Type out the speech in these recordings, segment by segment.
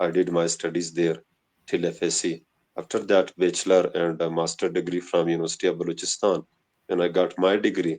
I did my studies there till FSC. After that, bachelor and a master degree from University of Balochistan. When I got my degree,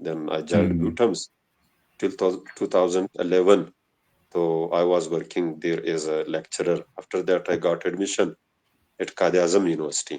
Then I joined Butons till 2011. So I was working there as a lecturer. After that, I got admission at Quaid-e-Azam University.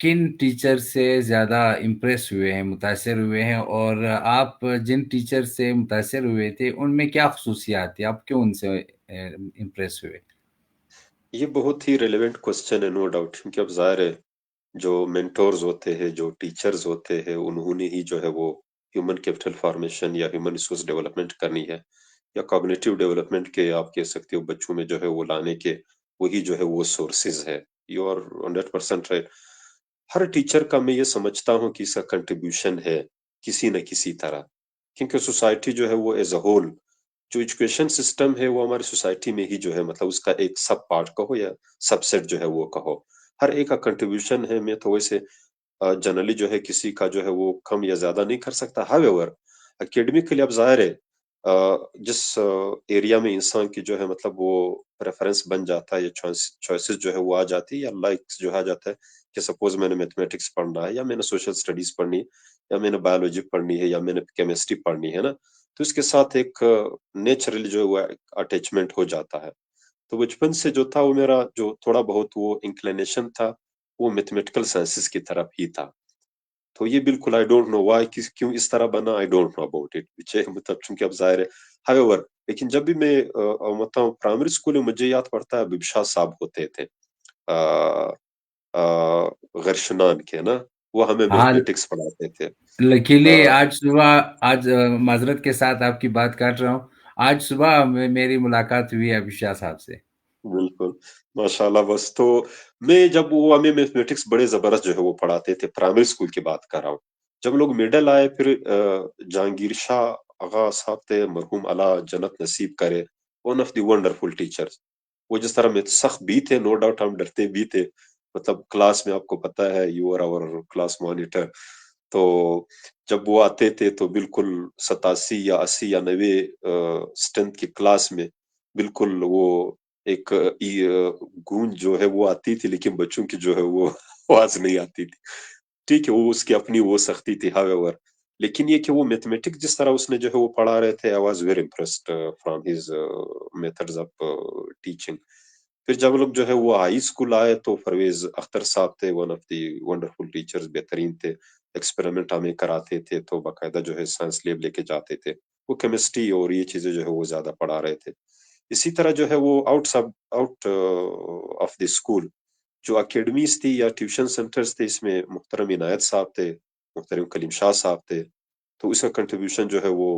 کن teacher سے زیادہ impress ہوئے ہیں، متاثر ہوئے ہیں، اور آپ جن ٹیچر سے متاثر ہوئے تھے ان میں کیا خصوصیات تھی؟ آپ کیوں ان سے امپریس ہوئے؟ یہ بہت ہی ریلیونٹ کوسچن ہے، نو ڈاؤٹ، کیونکہ اب ظاہر ہے جو مینٹورز ہوتے ہیں، جو ٹیچرز ہوتے ہیں، انہوں نے ہی جو ہے وہ ہیومن کیپٹل فارمیشن یا ہیومن ریسورس ڈیولپمنٹ کرنی ہے، یا کوگنیٹو ڈیولپمنٹ کے آپ کہہ سکتے ہو بچوں میں جو ہے وہ لانے کے، وہی جو ہے وہ سورسز ہے. You are 100% right. ہر ٹیچر کا میں یہ سمجھتا ہوں کہ اس کا کنٹریبیوشن ہے کسی نہ کسی طرح، کیونکہ سوسائٹی جو ہے وہ ایز اے ہول، جو ایجوکیشن سسٹم ہے وہ ہماری سوسائٹی میں ہی جو ہے مطلب اس کا ایک سب پارٹ کہو یا سب سیٹ جو ہے وہ کہو، ہر ایک کا کنٹریبیوشن ہے. میں تو ویسے جنرلی جو ہے کسی کا جو ہے وہ کم یا زیادہ نہیں کر سکتا. ہاو ایور اکیڈمکلی اب ظاہر ہے جس ایریا میں انسان کی جو ہے مطلب وہ پریفرنس بن جاتا ہے یا چوائسز جو ہے وہ آ جاتی ہے یا لائکس جو آ جاتا ہے کہ سپوز میں نے میتھمیٹکس پڑھنا ہے یا میں نے سوشل اسٹڈیز پڑھنی ہے یا میں نے بایولوجی پڑھنی ہے یا میں نے کیمسٹری پڑھنی ہے نا، تو اس کے ساتھ ایک نیچرلی جو ہے اٹیچمنٹ ہو جاتا ہے. تو بچپن سے جو تھا وہ میرا جو تھوڑا بہت وہ انکلینیشن تھا وہ میتھمیٹیکل سائنسز کی طرف ہی تھا. تو یہ بالکل آئی ڈونٹ نو وائی کیوں اس طرح بنا، I don't know about it مطلب چونکہ اب ظاہر ہے. ہاویور لیکن جب بھی میں مطلب پرائمری اسکول میں مجھے یاد پڑتا ہے ببشا صاحب ہوتے تھے غرشنان کے نا، وہ ہمیں ہاں، میتھمیٹکس پڑھاتے تھے. لکیلی آج صبح، آج معذرت کے ساتھ آپ کی بات کاٹ رہا ہوں، آج صبح میری ملاقات ہوئی ہے ابھیشا صاحب سے. بالکل ماشاء اللہ. بس تو میں جب وہ ہمیں میتھمیٹکس بڑے زبردست جو ہے وہ پڑھاتے تھے، پرائمری اسکول کی بات کر رہا ہوں. جب لوگ مڈل آئے پھر جہانگیر شاہ آغا صاحب تھے، مرحوم اللہ جنت نصیب کرے، one of the wonderful teachers. وہ جس طرح میں سخت بھی تھے، نو ڈاؤٹ ہم ڈرتے بھی تھے. مطلب کلاس میں آپ کو پتا ہے you are our class monitor. تو جب وہ آتے تھے تو بالکل 87 یا 80 یا 90 اسٹرینتھ کی کلاس میں بالکل وہ ایک گونج جو ہے وہ آتی تھی، لیکن بچوں کی جو ہے وہ آواز نہیں آتی تھی. ٹھیک ہے، وہ اس کی اپنی وہ سختی تھی. ہاویور لیکن یہ کہ وہ میتھمیٹکس جس طرح اس نے جو ہے وہ پڑھا رہے تھے، I was very impressed from his methods of teaching. پھر جب لوگ جو ہے وہ ہائی اسکول آئے تو پرویز اختر صاحب تھے، one of the wonderful teachers, بہترین تھے. ایکسپیریمنٹ ہمیں کراتے تھے تو باقاعدہ جو ہے سائنس لیب لے کے جاتے تھے. وہ کیمسٹری اور یہ چیزیں جو ہے وہ زیادہ پڑھا رہے تھے. اسی طرح جو ہے وہ آؤٹ آف دی اسکول جو اکیڈمیز تھی یا ٹیوشن سینٹرز تھے، اس میں محترم عنایت صاحب تھے، محترم کلیم شاہ صاحب تھے. تو اس کا کنٹریبیوشن جو ہے وہ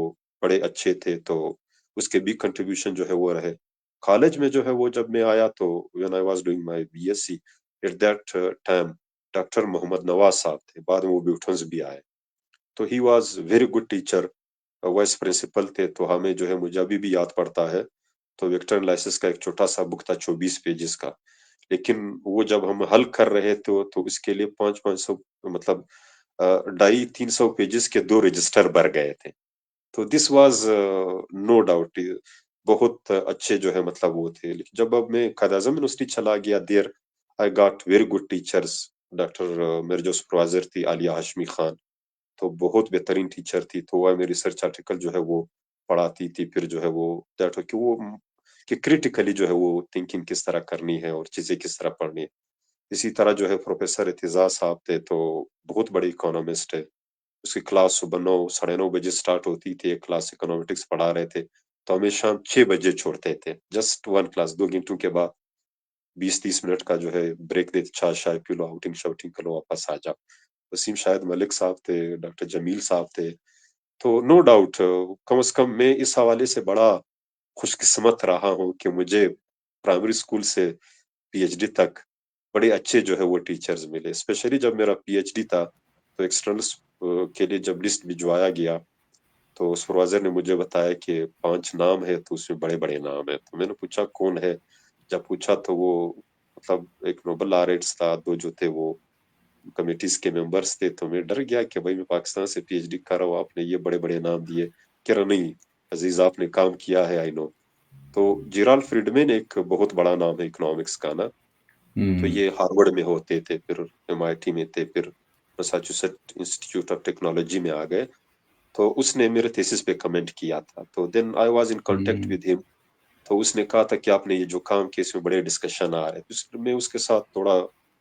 بڑے اچھے تھے، تو اس کے بھی کنٹریبیوشن جو ہے وہ رہے. کالج میں جو ہے وہ جب میں آیا تو when I was doing my BSc at that time doctor Muhammad Nawaz صاحب تھے، بعد میں وہ بیوٹنز بھی آئے. تو he was very good teacher, vice principal تھے. تو ہمیں جو ہے مجھے ابھی بھی یاد پڑتا ہے، تو ویکٹر انالائسس کا ایک چھوٹا سا بک تھا 24 پیجز کا، لیکن وہ جب ہم حل کر رہے تھے تو اس کے لیے 500 مطلب 250-300 پیجز کے 2 رجسٹر بھر گئے تھے. تو دس واز نو ڈاؤٹ بہت اچھے جو ہے مطلب وہ تھے. لیکن جب اب میں قائد اعظم یونیورسٹی چلا گیا، there I got very good teachers. Doctor میرے جو سپروائزر تھی عالیہ ہاشمی خان، تو بہت بہترین ٹیچر تھی. تو وہ میں ریسرچ آرٹیکل جو ہے وہ پڑھاتی تھی. پھر جو ہے وہ کہ وہ کہ کریٹیکلی جو ہے وہ تھنکنگ کس طرح کرنی ہے اور چیزیں کس طرح پڑھنی ہے. اسی طرح جو ہے پروفیسر اتزاز صاحب تھے، تو بہت بڑے اکانومسٹ ہے. اس کی کلاس صبح 9 ساڑھے 9 بجے سٹارٹ ہوتی تھی. ایک کلاس اکنامٹکس پڑھا رہے تھے تو ہمیں شام 6 بجے چھوڑتے تھے. جسٹ ون کلاس، 2 گھنٹوں کے بعد 20-30 منٹ کا جو ہے بریک دیتے، چائے پی لو، آؤٹنگ شاؤٹنگ کرو، واپس آ جاؤ. وسیم شاہد ملک صاحب تھے، ڈاکٹر جمیل صاحب تھے. تو نو ڈاؤٹ کم از کم میں اس حوالے سے بڑا خوش قسمت رہا ہوں کہ مجھے پرائمری اسکول سے پی ایچ ڈی تک بڑے اچھے جو ہے وہ ٹیچرز ملے. اسپیشلی جب میرا پی ایچ ڈی تھا تو ایکسٹرنل کے لیے جب لسٹ بھجوایا گیا تو سپروائزر نے مجھے بتایا کہ 5 نام ہے، تو اس میں بڑے بڑے نام ہے. تو میں نے پوچھا کون ہے، جب پوچھا تو وہ مطلب ایک نوبل لاریٹس تھا، 2 جو تھے وہ کمیٹیز کے ممبرس تھے. تو میں ڈر گیا کہ بھائی میں پاکستان سے پی ایچ ڈی کر رہا ہوں، آپ نے یہ بڑے بڑے نام دیے. کہہ رہا نہیں عزیز، آپ نے کام کیا ہے، آئی نو. تو جیرال فریڈمین ایک بہت بڑا نام ہے اکنامکس کا نا. تو یہ ہارورڈ میں ہوتے تھے، پھر MIT میں تھے، پھر میساچوسیٹ انسٹیٹیوٹ آف ٹیکنالوجی میں آ گئے. تو اس نے میرے تھیسس پہ کمنٹ کیا تھا. تو then I was in contact with him. تو اس نے کہا تھا کہ آپ نے یہ جو کام کیا اس میں بڑے ڈسکشن آ رہے ہیں. میں اس کے ساتھ تھوڑا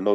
9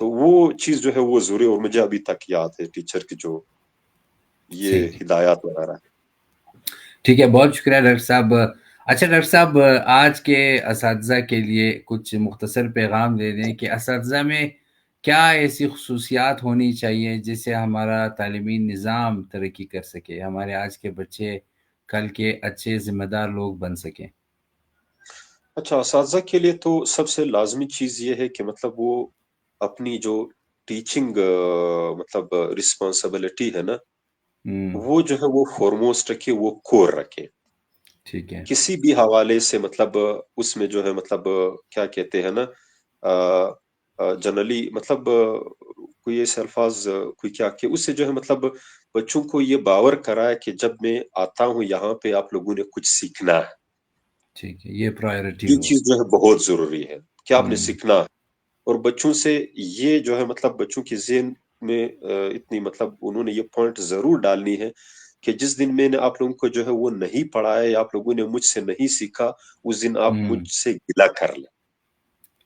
تو وہ چیز جو ہے وہ ضروری، اور مجھے ابھی تک یاد ہے ٹیچر کی جو یہ صحیح ہے، ہدایات وغیرہ. ٹھیک ہے، بہت شکریہ ڈاکٹر صاحب۔ اچھا ڈاکٹر صاحب، آج کے اساتذہ کے لیے کچھ مختصر پیغام دے دیں کہ اساتذہ میں کیا ایسی خصوصیات ہونی چاہیے جس سے ہمارا تعلیمی نظام ترقی کر سکے، ہمارے آج کے بچے کل کے اچھے ذمہ دار لوگ بن سکیں؟ اچھا، اساتذہ کے لیے تو سب سے لازمی چیز یہ ہے کہ مطلب وہ اپنی جو ٹیچنگ مطلب رسپانسبلٹی ہے نا، وہ جو ہے وہ فورموسٹ رکھے، وہ کور رکھے. ٹھیک ہے۔ کسی بھی حوالے سے مطلب اس میں جو ہے مطلب کیا کہتے ہیں نا، جنرلی مطلب کوئی ایسے الفاظ کوئی کیا کہ اس سے جو ہے مطلب بچوں کو یہ باور کرائے کہ جب میں آتا ہوں یہاں پہ آپ لوگوں نے کچھ سیکھنا ہے. ٹھیک ہے، یہ پرائیورٹی یہ ہو۔ چیز جو ہے بہت ضروری ہے کہ آپ نے ہوں، سیکھنا ہے. اور بچوں سے یہ جو ہے مطلب بچوں کی ذہن میں اتنی مطلب انہوں نے یہ پوائنٹ ضرور ڈالنی ہے کہ جس دن میں نے آپ لوگوں کو جو ہے وہ نہیں پڑھایا یا آپ لوگوں نے مجھ سے نہیں سیکھا، اس دن آپ مجھ ہوں، سے گلہ کر لیں.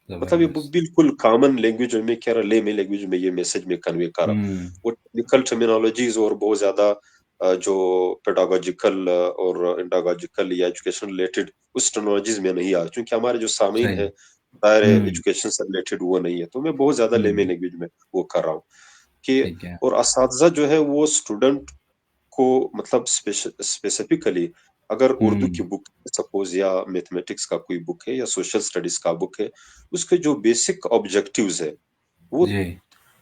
مطلب یہ زبردست۔ بالکل کامن لینگویج میں کہہ رہا، لے میں لینگویج میں یہ میسج میں کنوے کر رہا ہوں. ہوں، وہ ٹیکنیکل ٹرمینالوجیز اور بہت زیادہ جو پیڈاگوجیکل اور انڈاگوجیکل یا ایجوکیشن ریلیٹڈ اس ٹیکنالوجیز میں نہیں آ، چونکہ ہمارے جو سامعین صحیح۔ ہیں ظاہر ہے ہوں، ایجوکیشن سے ریلیٹڈ وہ نہیں ہے، تو میں بہت زیادہ لے میں ہوں، لینگویج میں وہ کر رہا ہوں کہ. ٹھیک ہے۔ اور اساتذہ جو ہے وہ اسٹوڈنٹ کو مطلب اسپیسیفکلی اگر اردو ہوں، کی بک سپوز یا میتھمیٹکس کا کوئی بک ہے یا سوشل سٹڈیز کا بک ہے، اس کے جو بیسک آبجیکٹیوز ہے وہ جی،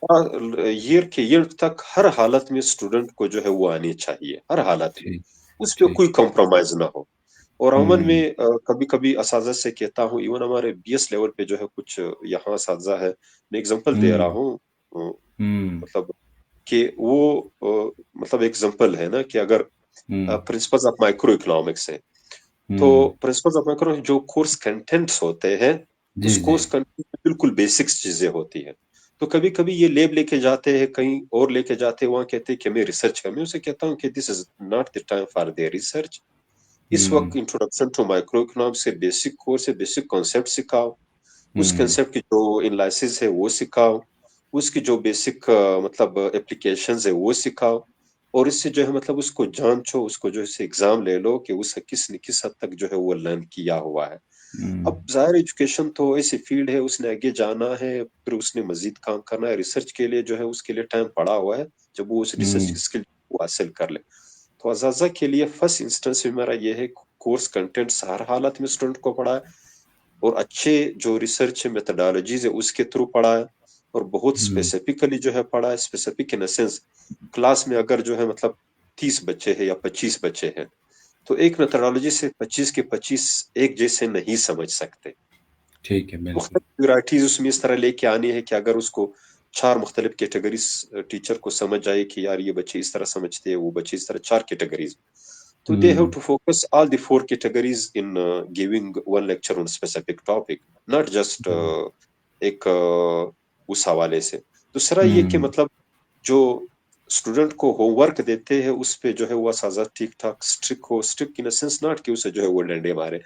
ایئر کے ایئر تک ہر حالت میں اسٹوڈنٹ کو جو ہے وہ آنی چاہیے، ہر حالت میں ٹھیک، اس پہ ٹھیک۔ کوئی کمپرومائز نہ ہو. اور عموماً میں ہوں، کبھی کبھی اساتذہ سے کہتا ہوں، ایون ہمارے بی ایس لیول پہ جو ہے کچھ یہاں اساتذہ ہے، میں اگزامپل دے رہا ہوں، ہوں. ہوں، مطلب کہ وہ مطلب ایگزامپل ہے نا کہ اگر ہوں، پرنسپلز آف مائکرو اکنامکس ہے، تو ہوں، پرنسپلز آف مائکرو جو کورس کنٹینٹس ہوتے ہیں، جی، اس جی، کورس کنٹینٹ میں بالکل بیسکس چیزیں ہوتی ہیں. تو کبھی کبھی یہ لیب لے کے جاتے ہیں، کہیں اور لے کے جاتے ہیں، وہاں کہتے ہیں کہ میں ریسرچ کر، میں اسے کہتا ہوں کہ this is not the time for the research. اس ہوں، وقت انٹروڈکشن ٹو مائکرو اکنامکس سے بیسک کورس ہے، بیسک کانسیپٹ سکھاؤ، اس ہوں، کنسیپٹ کی جو انلائسز ہے وہ سکھاؤ، اس کی جو بیسک مطلب اپلیکیشنز ہے وہ سکھاؤ. اور اس سے جو ہے مطلب اس کو جانچو، اس کو جو ہے ایگزام لے لو کہ اس کس نے کس حد تک جو ہے وہ لرن کیا ہوا ہے. ہوں، اب ظاہر ایجوکیشن تو ایسی فیلڈ ہے، اس نے آگے جانا ہے، پھر اس نے مزید کام کرنا ہے. ریسرچ کے لیے جو ہے اس کے لیے ٹائم پڑا ہوا ہے جب وہ اس ریسرچ ہوں، اسکل کو حاصل کر لے. تو اساتذہ کے لیے فرسٹ انسٹنس میں میرا یہ ہے کورس کنٹینٹس ہر حالت میں اسٹوڈنٹ کو پڑھائے، اور اچھے جو ریسرچ میتھڈالوجیز ہے اس کے تھرو پڑھائے، اور بہت ہوں، اسپیسیفکلی جو ہے پڑھائے. اسپیسیفک ان سینس کلاس میں اگر جو ہے مطلب 30 بچے ہیں یا 25 بچے ہیں، تو ایک میتھڈالوجی سے 25 کے 25 ایک جیسے نہیں سمجھ سکتے. ٹھیک ہے، بالکل۔ مختلف ورائٹیز اس میں اس طرح لے کے آنی ہے کہ اگر اس کو 4 مختلف کیٹیگریز ٹیچر کو سمجھ آئے کہ یار یہ بچے اس طرح سمجھتے ہیں، وہ بچے اس طرح 4 کیٹیگریز. تو they have ہوں، to focus all the 4 categories in giving one lecture on specific topic, not just ہوں، ایک اس حوالے سے. دوسرا یہ کہ ہوں، مطلب جو اسٹوڈنٹ کو ہوم ورک دیتے ہیں اس پہ جو ہے وہ اساتذہ ٹھیک ٹھاک اسٹرک ہو. اسٹرک ان سینس ناٹ کہ اسے جو ہے وہ ڈنڈے مارے،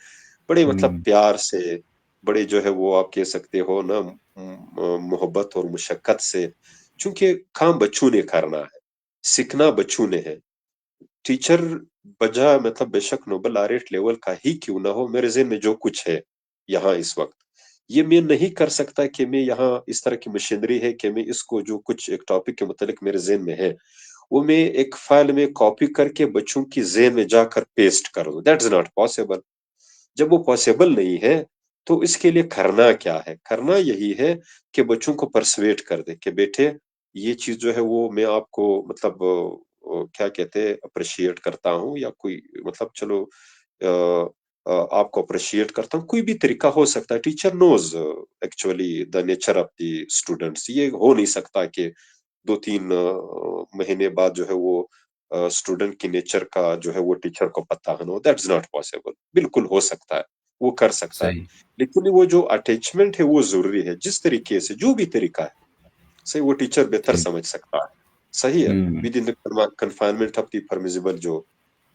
بڑے مطلب ہوں، پیار سے، بڑے جو ہے وہ آپ کہہ سکتے ہو نا محبت اور مشقت سے. چونکہ کام بچوں نے کرنا ہے، سیکھنا بچوں نے ہے. ٹیچر بجا مطلب بے شک نوبل آریٹ لیول کا ہی کیوں نہ ہو، میرے ذہن میں جو کچھ ہے یہاں اس وقت، یہ میں نہیں کر سکتا کہ میں یہاں اس طرح کی مشینری ہے کہ میں اس کو جو کچھ ایک ٹاپک کے متعلق میرے ذہن میں ہے وہ میں ایک فائل میں کاپی کر کے بچوں کی ذہن میں جا کر پیسٹ کر دوں. That is not possible. جب وہ پاسبل نہیں ہے تو اس کے لیے کرنا کیا ہے؟ کرنا یہی ہے کہ بچوں کو پرسویٹ کر دے کہ بیٹے یہ چیز جو ہے وہ میں آپ کو مطلب کیا کہتے اپریشیٹ کرتا ہوں، یا کوئی مطلب چلو آپ کو اپریشیٹ کرتا ہوں. کوئی بھی طریقہ ہو سکتا ہے. Teacher knows actually the nature of the students. یہ ہو نہیں سکتا کہ 2-3 مہینے بعد جو ہے وہ اسٹوڈنٹ کی نیچر کا جو ہے وہ ٹیچر کو پتہ نہ ہو. That is not possible. بالکل ہو سکتا ہے، وہ کر سکتا ہے، صحیح۔ لیکن وہ جو اٹیچمنٹ ہے وہ ضروری ہے. جس طریقے سے جو بھی طریقہ ہے صحیح وہ ٹیچر بہتر ٹھیک۔ سمجھ سکتا ہے. صحیح ہے، ہوں، within confinement of the permissible جو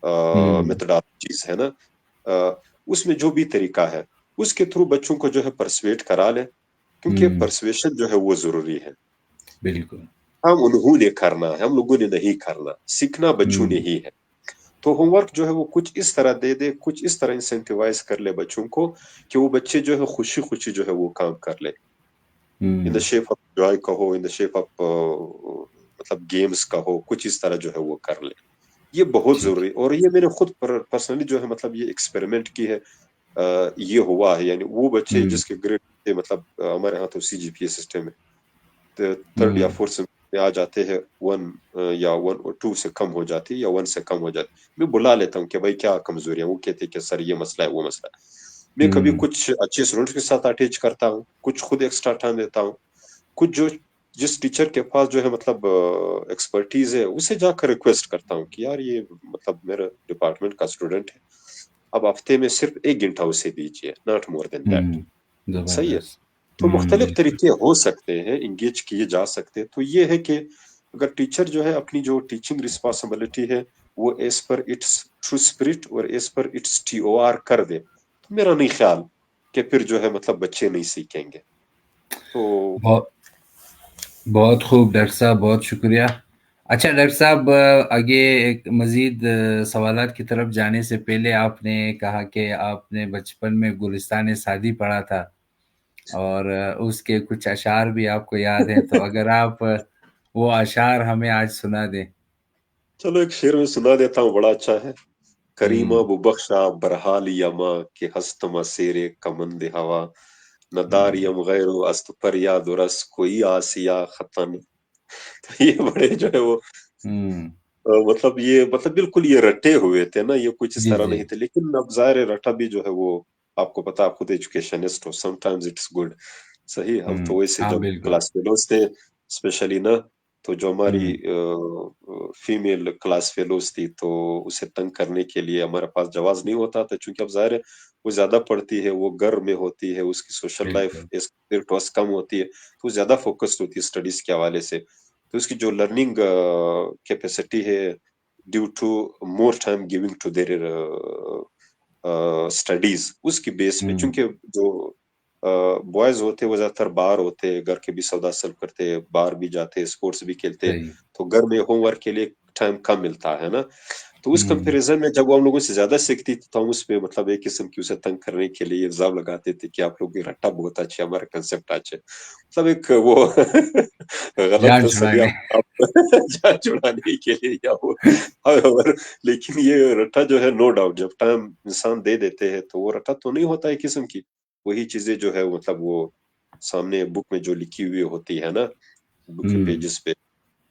ہوں، میتھڈالوجیز ہے نا، اس میں جو بھی طریقہ ہے اس کے تھرو بچوں کو جو ہے پرسویٹ کرا لے کیونکہ پرسویشن جو ہے وہ ضروری ہے. بالکل. ہم انہوں نے کرنا ہے، ہم لوگوں نے نہیں کرنا، سیکھنا بچوں نے ہی ہے. تو ہوم ورک جو ہے وہ کچھ اس طرح دے دے، کچھ اس طرح انسینٹیوائز کر لے بچوں کو کہ وہ بچے جو ہے خوشی خوشی جو ہے وہ کام کر لے. ان دا شیپ آف جوائے کا ہو، ان دا شیپ آف مطلب گیمز کا ہو، کچھ اس طرح جو ہے وہ کر لے. یہ بہت ٹھیک. ضروری. اور یہ میں نے خود پرسنلی جو ہے مطلب یہ ایکسپیریمنٹ کی ہے. یہ ہوا ہے، یعنی وہ بچے جس کے گریڈ تھے، مطلب ہمارے ہاں تو سی جی پی اے سسٹم ہے، تھرڈ یا فورتھ میں آ جاتے ہیں، 1 یا 1 اور 2 سے کم ہو جاتی یا 1 سے کم ہو جاتی. میں بلا لیتا ہوں کہ بھائی کیا کمزوری ہے، وہ کہتے کہ سر یہ مسئلہ ہے، وہ مسئلہ ہے. میں کبھی کچھ اچھے اسٹوڈنٹس کے ساتھ اٹیچ کرتا ہوں، کچھ خود ایکسٹرا ٹائم دیتا ہوں، کچھ جس ٹیچر کے پاس جو ہے مطلب ایکسپرٹیز ہے اسے جا کر ریکویسٹ کرتا ہوں کہ یار یہ مطلب میرا ڈپارٹمنٹ کا اسٹوڈنٹ ہے، اب ہفتے میں صرف 1 گھنٹہ اسے دیجیے، ناٹ مور دین دیٹ. صحیح ہے. زبردست. تو مختلف بالکل. طریقے ہو سکتے ہیں، انگیج کیے جا سکتے ہیں. تو یہ ہے کہ اگر ٹیچر جو ہے اپنی جو ٹیچنگ رسپانسبلٹی ہے وہ as per its true spirit اور ایز پر اٹس TOR کر دے، تو میرا نہیں خیال کہ پھر جو ہے مطلب بچے نہیں سیکھیں گے. تو بہت بہت خوب ڈاکٹر صاحب، بہت شکریہ. اچھا ڈاکٹر صاحب، آگے ایک مزید سوالات کی طرف جانے سے پہلے آپ نے کہا کہ آپ نے بچپن میں گلستان سعدی پڑھا تھا اور اس کے کچھ اشعار بھی آپ کو یاد ہیں، تو اگر آپ وہ اشعار ہمیں آج سنا دیں. چلو ایک شعر میں سنا دیتا ہوں، بڑا اچھا ہے. کریمہ ہوں. ببخشا برحال یما کہ ہستم سیر کمند ہوا، نہ داریم غیر است فریاد و رس کوئی آسیا خطن. تو یہ بڑے جو ہے وہ ہوں. مطلب یہ مطلب بالکل یہ رٹے ہوئے تھے نا، یہ کچھ اس جی طرح جی. نہیں تھے. لیکن اب ظاہر رٹا بھی جو ہے وہ آپ کو پتا، آپ خود ایجوکیشنسٹ ہو، سم ٹائمز اٹس گڈ. صحیح. ہم تو ویسے ہاں جب بالکل. کلاس فیلوز تھے اسپیشلی نا، تو جو ہماری ہوں. فیمیل کلاس فیلوز تھی تو اسے تنگ کرنے کے لیے ہمارے پاس جواز نہیں ہوتا تھا، چونکہ اب ظاہر ہے وہ زیادہ پڑھتی ہے، وہ گھر میں ہوتی ہے، اس کی سوشل لائف بالکل. کم ہوتی ہے، تو زیادہ فوکسڈ ہوتی ہے اسٹڈیز کے حوالے سے. تو اس کی جو لرننگ کیپیسٹی ہے due to more time giving to their studies, اس کی بیس میں، چونکہ جو بوائز ہوتے وہ زیادہ تر باہر ہوتے، گھر کے بھی سودا سلب کرتے، باہر بھی جاتے، اسپورٹس بھی کھیلتے، صحیح. تو گھر میں ہوم ورک کے لیے ٹائم کم ملتا ہے نا. تو اس کمپیریزن میں جب وہ ہم لوگوں سے زیادہ سیکھتی تھی تو ہم اس پہ مطلب ایک قسم کی اسے تنگ کرنے کے لیے الزام لگاتے تھے کہ آپ لوگ کی رٹا بہت اچھے، ہمارا کنسپٹ اچھے، مطلب ایک وہ غلط جان تسلی چھڑانے. جان چھڑانے کے لیے یا وہ. لیکن یہ رٹا جو ہے نو ڈاؤٹ جب ٹائم انسان دے دیتے ہیں تو وہ رٹا تو نہیں ہوتا ہے قسم کی. وہی چیزیں جو ہے مطلب وہ سامنے بک میں جو لکھی ہوئی ہوتی ہے نا، بک کے پیجز پہ،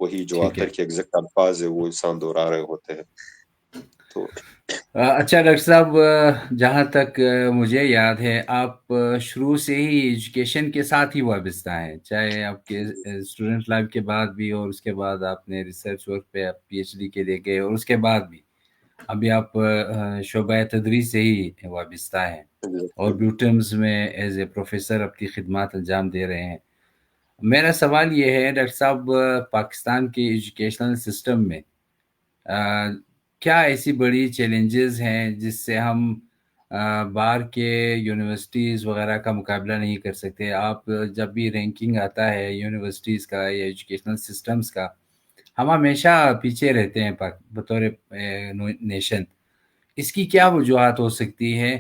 وہی جو ٹھیک ہے. آتر کے ایگزیکٹ الفاظ ہے وہ انسان دہرا رہے ہوتے ہیں. تو اچھا ڈاکٹر صاحب، جہاں تک مجھے یاد ہے آپ شروع سے ہی ایجوکیشن کے ساتھ ہی وابستہ ہیں، چاہے آپ کے اسٹوڈنٹ لائف کے بعد بھی اور اس کے بعد آپ نے ریسرچ ورک پہ PhD کے لیے گئے اور اس کے بعد بھی ابھی آپ شعبہ تدریس سے ہی وابستہ ہیں اور بیوٹمز میں ایز اے پروفیسر اپنی خدمات انجام دے رہے ہیں. میرا سوال یہ ہے ڈاکٹر صاحب، پاکستان کے ایجوکیشنل سسٹم میں کیا ایسی بڑی چیلنجز ہیں جس سے ہم باہر کے یونیورسٹیز وغیرہ کا مقابلہ نہیں کر سکتے؟ آپ جب بھی رینکنگ آتا ہے یونیورسٹیز کا یا ایجوکیشنل سسٹمز کا، ہم ہمیشہ پیچھے رہتے ہیں بطور نیشن. اس کی کیا وجوہات ہو سکتی ہے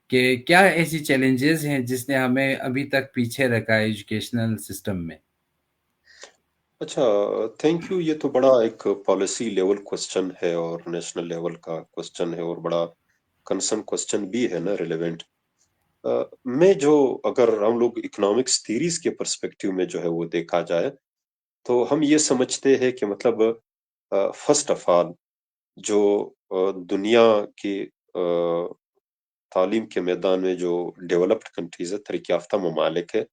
کہ کیا ایسی چیلنجز ہیں جس نے ہمیں ابھی تک پیچھے رکھا ہے ایجوکیشنل سسٹم میں؟ اچھا، تھینک یو. یہ تو بڑا ایک پالیسی لیول کوسچن ہے اور نیشنل لیول کا کوسچن ہے اور بڑا کنسرن کوسچن بھی ہے نا، ریلیونٹ. میں جو اگر ہم لوگ اکنامکس تھیریز کے پرسپیکٹیو میں جو ہے وہ دیکھا جائے تو ہم یہ سمجھتے ہیں کہ مطلب فرسٹ آف آل جو دنیا کی تعلیم کے میدان میں جو ڈیولپڈ کنٹریز ہے، ترقی یافتہ ممالک ہے،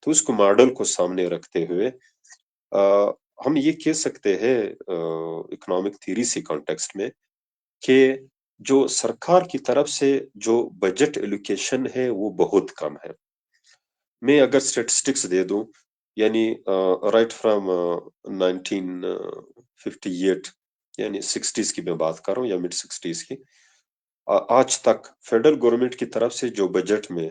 تو اس کو ماڈل کو سامنے رکھتے ہوئے ہم یہ کہہ سکتے ہیں اکنامک تھیری سے کانٹیکسٹ میں کہ جو سرکار کی طرف سے جو بجٹ ایلوکیشن ہے وہ بہت کم ہے. میں اگر اسٹیٹسٹکس دے دوں، یعنی رائٹ فرام 1958، یعنی 60s کی میں بات کر رہا ہوں یا مڈ 60s کی، آج تک فیڈرل گورنمنٹ کی طرف سے جو بجٹ میں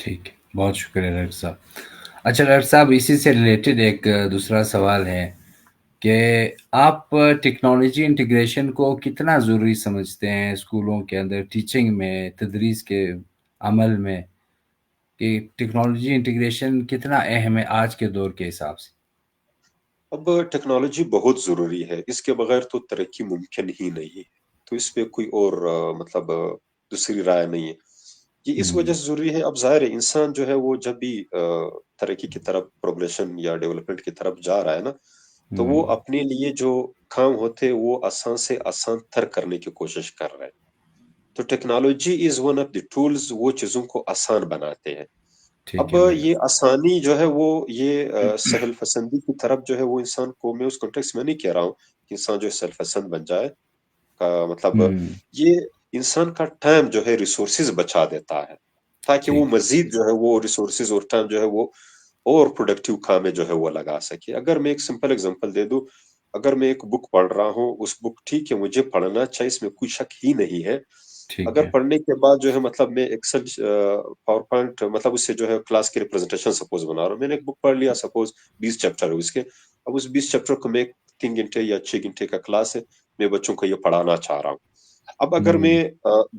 ٹھیک ہے، بہت شکریہ ڈاکٹر صاحب۔ اچھا ڈاکٹر صاحب، اسی سے ریلیٹڈ ایک دوسرا سوال ہے کہ آپ ٹیکنالوجی انٹیگریشن کو کتنا ضروری سمجھتے ہیں اسکولوں کے اندر، ٹیچنگ میں، تدریس کے عمل میں، کہ ٹیکنالوجی انٹیگریشن کتنا اہم ہے آج کے دور کے حساب سے؟ اب ٹیکنالوجی بہت ضروری ہے، اس کے بغیر تو ترقی ممکن ہی نہیں ہے، تو اس پہ کوئی اور مطلب دوسری رائے نہیں ہے۔ یہ اس وجہ ہوں، سے ضروری ہے، اب ظاہر ہے انسان جو ہے وہ جب بھی ترقی کی طرف، پروگریشن یا ڈیولپمنٹ کی طرف جا رہا ہے نا، تو وہ ہوں، اپنے لیے جو کام ہوتے وہ آسان سے آسان تر کرنے کی کوشش کر رہا ہے۔ تو technology is one of the tools, وہ چیزوں کو آسان بناتے ہیں۔ ٹھیک اب ہے بھائی۔ یہ آسانی جو ہے وہ یہ سہل پسندی کی طرف جو ہے وہ انسان کو، میں اس کانٹیکس میں نہیں کہہ رہا ہوں کہ انسان جو ہے سہل پسند بن جائے، کا مطلب ہوں، یہ انسان کا ٹائم جو ہے ریسورسز بچا دیتا ہے، تاکہ وہ ٹھیک ہے، مزید جو ہے وہ ریسورسز اور ٹائم جو ہے وہ اور پروڈکٹیو کام میں جو ہے وہ لگا سکے۔ اگر میں ایک سمپل اگزامپل دے دوں، اگر میں ایک بک پڑھ رہا ہوں، اس بک ٹھیک ہے مجھے پڑھنا چاہیے، اس میں کوئی شک ہی نہیں ہے، ٹھیک اگر ہے۔ پڑھنے کے بعد جو ہے مطلب میں ایکسل پاور پوائنٹ مطلب اس سے جو ہے کلاس کی ریپرزنٹیشن سپوز بنا رہا ہوں، میں نے ایک بک پڑھ لیا، سپوز 20 چیپٹر ہے اس کے، اب اس 20 چیپٹر کو میں 3 گھنٹے یا 6 گھنٹے کا کلاس ہے، میں بچوں کو یہ پڑھانا چاہ رہا ہوں۔ اب اگر ہوں، میں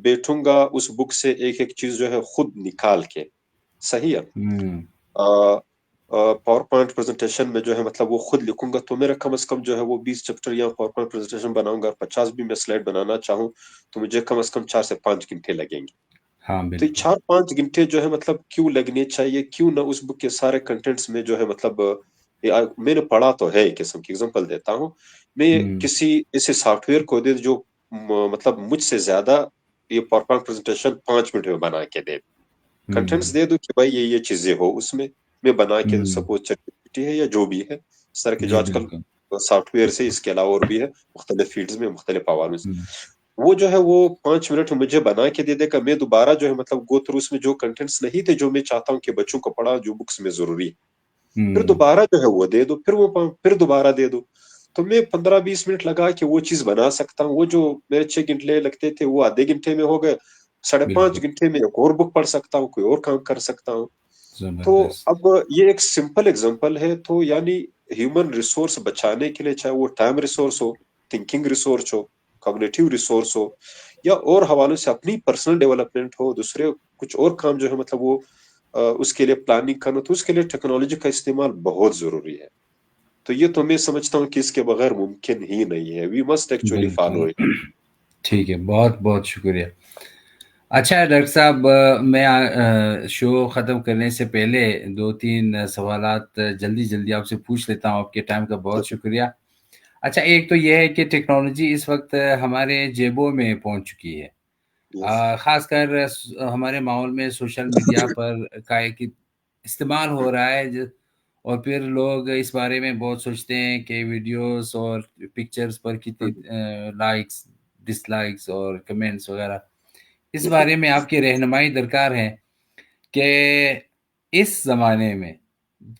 بیٹھوں گا اس بک سے ایک ایک چیز جو ہے خود نکال کے، صحیح ہے، ہوں، پاور پوائنٹ پریزنٹیشن میں جو ہے مطلب وہ خود لکھوں گا، تو میرا کم از کم جو ہے وہ 20 چیپٹر یا پاور پوائنٹ پریزنٹیشن بناؤں گا، 50 بھی میں سلائڈ بنانا چاہوں تو مجھے کم از کم 4 سے 5 گھنٹے لگیں گے۔ ہاں تو یہ بالکل۔ 4 5 گھنٹے جو ہے مطلب کیوں لگنے چاہیے، کیوں نہ اس بک کے سارے کنٹینٹس میں جو ہے مطلب میں نے پڑھا تو ہے، ایک قسم کی اگزامپل دیتا ہوں، میں ہوں، کسی ایسے سافٹ ویئر کو دے جو مطلب مجھ سے زیادہ یہ پاور پوائنٹ پریزنٹیشن 5 منٹ میں بنا کے دے، ہوں، کنٹینٹس دے دوں کہ بھائی یہ چیزیں ہو اس میں بنا کے، ہوں، suppose chat G P T ہے یا جو بھی ہے، اس طرح کے جو جی آج کل بالکل، سافٹ ویئر سے، بالکل، اس کے علاوہ اور بھی ہے مختلف فیلڈز میں، مختلف حوالوں سے، ہوں، وہ جو ہے وہ 5 منٹ مجھے بنا کے دے دے گا، میں دوبارہ جو ہے مطلب گو تھرو اس میں جو کنٹینٹس نہیں تھے جو میں چاہتا ہوں کہ بچوں کو پڑھا، جو بکس میں ضروری ہے، پھر ہوں، دوبارہ جو ہے وہ دے دو، پھر وہ پھر دوبارہ دے دو، تو میں 15 20 منٹ لگا کے وہ چیز بنا سکتا ہوں۔ وہ جو میرے 6 گھنٹے لگتے تھے وہ آدھے گھنٹے میں ہو گئے، ساڑھے بالکل، پانچ گھنٹے میں ایک اور بک پڑھ سکتا ہوں، کوئی اور کام کر سکتا ہوں۔ تو زبردست، اب یہ ایک سمپل اگزامپل ہے، تو یعنی ہیومن ریسورس بچانے کے لیے، چاہے وہ ٹائم ریسورس ہو، تھنکنگ ریسورس ہو، کوگنیٹو ریسورس ہو، یا اور حوالوں سے اپنی پرسنل ڈیولپمنٹ ہو، دوسرے کچھ اور کام جو ہے مطلب وہ اس کے لیے پلاننگ کرنا، تو اس کے لیے ٹیکنالوجی کا استعمال بہت ضروری ہے۔ تو یہ تو میں سمجھتا ہوں کہ اس کے بغیر ممکن ہی نہیں ہے، وی مسٹ ایکچولی بالکل، فالو اٹ۔ ٹھیک ہے، بہت بہت شکریہ۔ اچھا ڈاکٹر صاحب، میں شو ختم کرنے سے پہلے دو تین سوالات جلدی جلدی آپ سے پوچھ لیتا ہوں، آپ کے ٹائم کا بہت شکریہ۔ اچھا، ایک تو یہ ہے کہ ٹیکنالوجی اس وقت ہمارے جیبوں میں پہنچ چکی ہے، یس، خاص کر ہمارے ماحول میں سوشل میڈیا پر کا ایک استعمال ہو رہا ہے، اور پھر لوگ اس بارے میں بہت سوچتے ہیں کہ ویڈیوز اور پکچرز پر کتنی لائکس، ڈس لائکس اور کمنٹس وغیرہ۔ اس بارے میں آپ کی رہنمائی درکار ہے کہ اس زمانے میں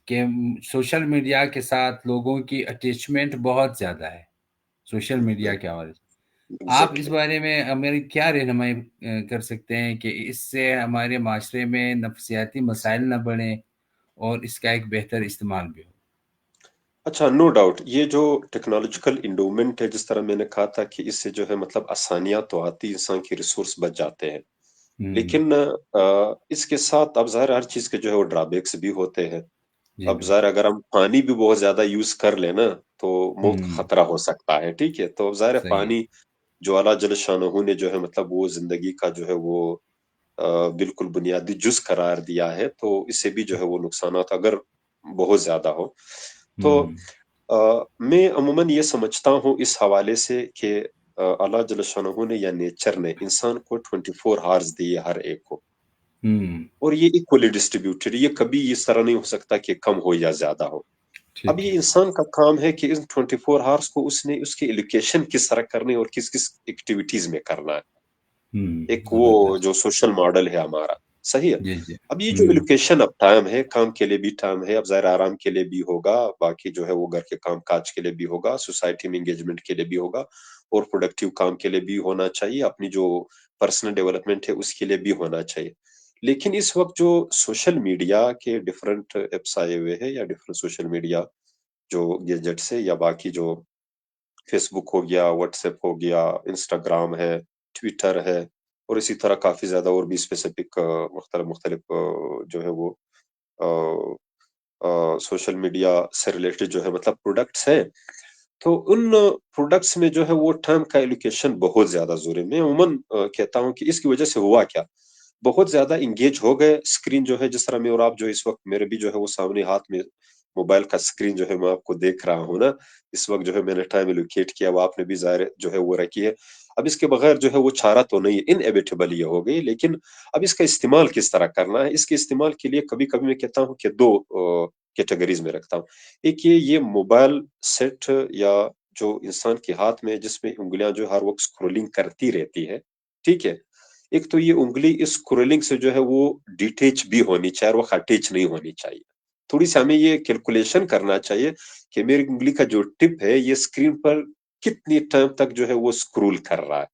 کہ سوشل میڈیا کے ساتھ لوگوں کی اٹیچمنٹ بہت زیادہ ہے، سوشل میڈیا کے حوالے سے آپ اس ایگزیکٹلی۔ بارے میں ہماری کیا رہنمائی کر سکتے ہیں کہ اس سے ہمارے معاشرے میں نفسیاتی مسائل نہ بڑھیں اور اس کا ایک بہتر استعمال بھی ہو؟ اچھا، نو ڈاؤٹ یہ جو ٹیکنالوجیکل انڈومنٹ ہے، جس طرح میں نے کہا تھا کہ اس سے جو ہے مطلب آسانیاں تو آتی، انسان کی ریسورس بچ جاتے ہیں، ہوں، لیکن اس کے ساتھ اب ظاہر ہر چیز کے جو ہے وہ ڈرا بیکس بھی ہوتے ہیں۔ جی اب ظاہر بالکل، اگر ہم پانی بھی بہت زیادہ یوز کر لیں نا، تو موت کا ہوں، خطرہ ہو سکتا ہے، ٹھیک ہے، تو اب ظاہر ہے صحیح ہے، پانی جو اعلیٰ جل شانہ نے جو ہے مطلب وہ زندگی کا جو ہے وہ بالکل بنیادی جز قرار دیا ہے، تو اس سے بھی جو ہے وہ نقصانات اگر بہت زیادہ ہو تو ہوں، میں عموماً یہ سمجھتا ہوں اس حوالے سے کہ اللہ جل شانہ نے یا نیچر نے انسان کو 24 آورز دیے ہر ایک کو، ہوں، اور یہ ایکولی ڈسٹریبیوٹیڈ، یہ کبھی اس طرح نہیں ہو سکتا کہ کم ہو یا زیادہ ہو۔ اب ٹھیک ہے، یہ انسان کا کام ہے کہ ان 24 آورس کو اس نے اس کی ایلوکیشن کس طرح کرنی اور کس کس ایکٹیویٹیز میں کرنا ہے، ہوں، ایک وہ زبردست، جو سوشل ماڈل ہے ہمارا، صحیح ہے۔ جی جی، اب یہ جو ہوں، ایلوکیشن اب ٹائم ہے، کام کے لیے بھی ٹائم ہے، اب ظاہر آرام کے لیے بھی ہوگا، باقی جو ہے وہ گھر کے کام کاج کے لیے بھی ہوگا، سوسائٹی میں انگیجمنٹ کے لیے بھی ہوگا، اور پروڈکٹیو کام کے لیے بھی ہونا چاہیے، اپنی جو پرسنل ڈیولپمنٹ ہے اس کے لیے بھی ہونا چاہیے۔ لیکن اس وقت جو سوشل میڈیا کے ڈفرنٹ ایپس آئے ہوئے ہیں یا ڈفرنٹ سوشل میڈیا جو گیجٹس ہے یا باقی جو فیس بک ہو گیا، واٹس ایپ ہو گیا، انسٹاگرام ہے، ٹویٹر ہے، اور اسی طرح کافی زیادہ اور بھی اسپیسیفک مختلف مختلف جو ہے وہ سوشل میڈیا سے ریلیٹڈ جو ہے مطلب پروڈکٹس ہے. تو ان پروڈکٹس میں جو ہے وہ ٹائم کا ایلوکیشن بہت زیادہ ضروری ہے. میں عموماً کہتا ہوں کہ اس کی وجہ سے ہوا کیا، بہت زیادہ انگیج ہو گئے. اسکرین جو ہے جس طرح میں اور آپ جو اس وقت میرے بھی جو ہے وہ سامنے ہاتھ میں موبائل کا اسکرین جو ہے میں آپ کو دیکھ رہا ہوں نا، اس وقت جو ہے میں نے ٹائم ایلوکیٹ کیا، وہ آپ نے بھی ظاہر جو ہے وہ رکھی ہے. اب اس کے بغیر جو ہے وہ چارہ تو نہیں ہے، انیویٹیبل یہ ہو گئی. لیکن اب اس کا استعمال کس طرح کرنا ہے، اس کے استعمال کے لیے کبھی کبھی میں کہتا ہوں کہ دو کیٹیگریز میں رکھتا ہوں. ایک یہ موبائل سیٹ یا جو انسان کے ہاتھ میں جس میں انگلیاں جو ہر وقت اسکرولنگ کرتی رہتی ہے، ٹھیک ہے. ایک تو یہ انگلی اس اسکرولنگ سے جو ہے وہ ڈیٹیچ بھی ہونی چاہیے اور وہ اٹیچ نہیں ہونی چاہیے. تھوڑی سی ہمیں یہ کیلکولیشن کرنا چاہیے کہ میری انگلی کا جو ٹپ ہے یہ اسکرین پر کتنی ٹائم تک جو ہے وہ اسکرول کر رہا ہے.